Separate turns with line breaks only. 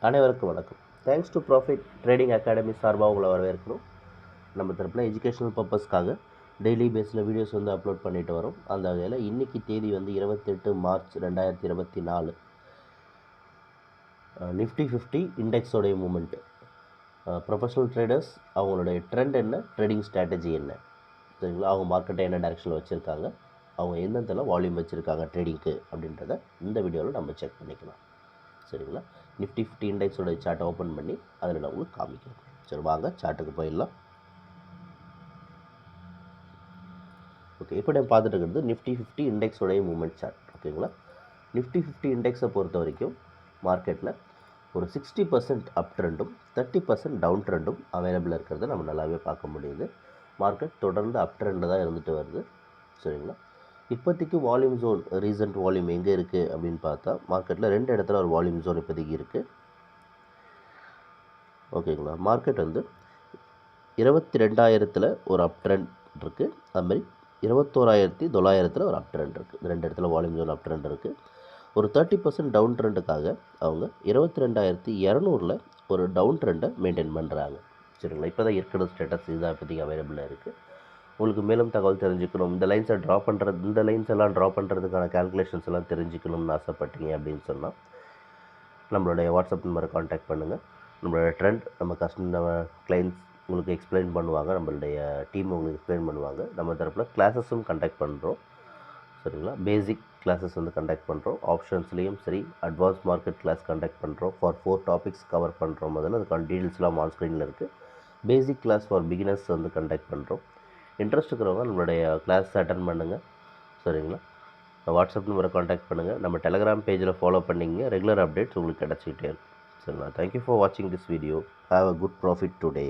அனைவருக்கும் வணக்கம். Thanks to profit trading academy சார்பாக உங்களை வரவேற்கிறோம். நம்ம தரப்பில் எஜுகேஷனல் பர்பஸ்க்காக டெய்லி பேஸில் வீடியோஸ் அப்லோட் பண்ணிட்டு வரோம். அந்த வகையில் இன்றைக்கி தேதி 28 மார்ச் 2024. நிஃப்டி 50 இண்டெக்ஸோடைய மூமெண்ட்டு, ப்ரொஃபஷனல் ட்ரேடர்ஸ் அவங்களுடைய ட்ரெண்ட் என்ன, ட்ரேடிங் ஸ்ட்ராட்டஜி என்ன, சரிங்களா, அவங்க மார்க்கெட்டை என்ன டைரெக்ஷனில் வச்சுருக்காங்க, அவங்க எந்தெந்த வால்யூம் வச்சுருக்காங்க ட்ரேடிங்க்கு அப்படின்றத இந்த வீடியோவில் நம்ம செக் பண்ணிக்கலாம். சரிங்களா, நிஃப்டி 50 இண்டெக்ஸோட சார்ட்டை ஓப்பன் பண்ணி அதில் நான் உங்களுக்கு காமிக்கிறேன். சரி, வாங்க சார்ட்டுக்கு போயிடலாம். ஓகே, இப்போ நான் பார்த்துட்டு இருக்கிறது நிஃப்டி 50 இண்டெக்ஸோடைய மூவ்மெண்ட் சார்ட். ஓகேங்களா, நிஃப்டி 50 இண்டெக்ஸை பொறுத்த வரைக்கும் மார்க்கெட்டில் ஒரு 60% அப் ட்ரெண்டும் 30% டவுன் ட்ரெண்டும் அவைலபிளாக இருக்கிறத நம்ம நல்லாவே பார்க்க முடியுது. மார்க்கெட் தொடர்ந்து அப் ட்ரெண்டில் தான் இருந்துட்டு வருது. சரிங்களா, இப்போதைக்கு வால்யூம் ஜோன், ரீசன்ட் வால்யூம் எங்கே இருக்குது அப்படின்னு பார்த்தா மார்க்கெட்டில் 2 இடத்துல ஒரு வால்யூம் ஜோன் இப்போதைக்கு இருக்குது. ஓகேங்களா, மார்க்கெட் 22,000 ஒரு அப் ட்ரெண்ட் இருக்குது. அதுமாதிரி 21,900 ஒரு அப் ட்ரெண்ட் இருக்குது. 2 இடத்துல வால்யூம் ஜோன் அப் ட்ரெண்ட் இருக்குது. ஒரு 30% டவுன் ட்ரெண்டுக்காக அவங்க 22,200 ஒரு டவுன் ட்ரெண்டை மெயின்டைன் பண்ணுறாங்க. சரிங்களா, இப்போ தான் இருக்கிற ஸ்டேட்டஸ் இதுதான் இப்போதைக்கு அவைலபிளாக இருக்குது. உங்களுக்கு மேலும் தகவல் தெரிஞ்சுக்கணும், இந்த லைன்ஸை இந்த லைன்ஸ் எல்லாம் ட்ரா பண்ணுறதுக்கான கேல்குலேஷன்ஸ் எல்லாம் தெரிஞ்சுக்கணும்னு ஆசைப்பட்டீங்க அப்படின்னு சொன்னால் நம்மளுடைய வாட்ஸ்அப் நம்பரை காண்டாக்ட் பண்ணுங்கள். நம்மளோட ட்ரெண்ட் நம்ம கிளைண்ட்ஸ் உங்களுக்கு எக்ஸ்பிளைன் பண்ணுவாங்க, நம்மளுடைய டீம் உங்களுக்கு எக்ஸ்பிளைன் பண்ணுவாங்க. நம்ம தரப்பில் கிளாஸஸும் கண்டக்ட் பண்ணுறோம். சரிங்களா, பேசிக் கிளாஸஸ் கண்டக்ட் பண்ணுறோம். ஆப்ஷன்ஸ்லேயும் சரி, அட்வான்ஸ் மார்க்கெட் கிளாஸ் கண்டக்ட் பண்ணுறோம். ஃபார் 4 டாபிக்ஸ் கவர் பண்ணுறோம். அதுக்கான டீட்டெயில்ஸ்லாம் ஆன் ஸ்க்ரீனில் இருக்குது. Basic class for beginners conduct பண்ணுறோம். இன்ட்ரெஸ்ட் இருக்கிறவங்க நம்மளுடைய கிளாஸ் அட்டன் பண்ணுங்கள். சரிங்களா, வாட்ஸ்அப் நம்பரை காண்டாக்ட் பண்ணுங்கள். நம்ம டெலகிராம் பேஜில் ஃபாலோ பண்ணிங்க, ரெகுலர் அப்டேட்ஸ் உங்களுக்கு கிடச்சிக்கிட்டே இருக்கும். சரிங்களா, தேங்க்யூ ஃபார் வாட்சிங் this video. Have a good profit today.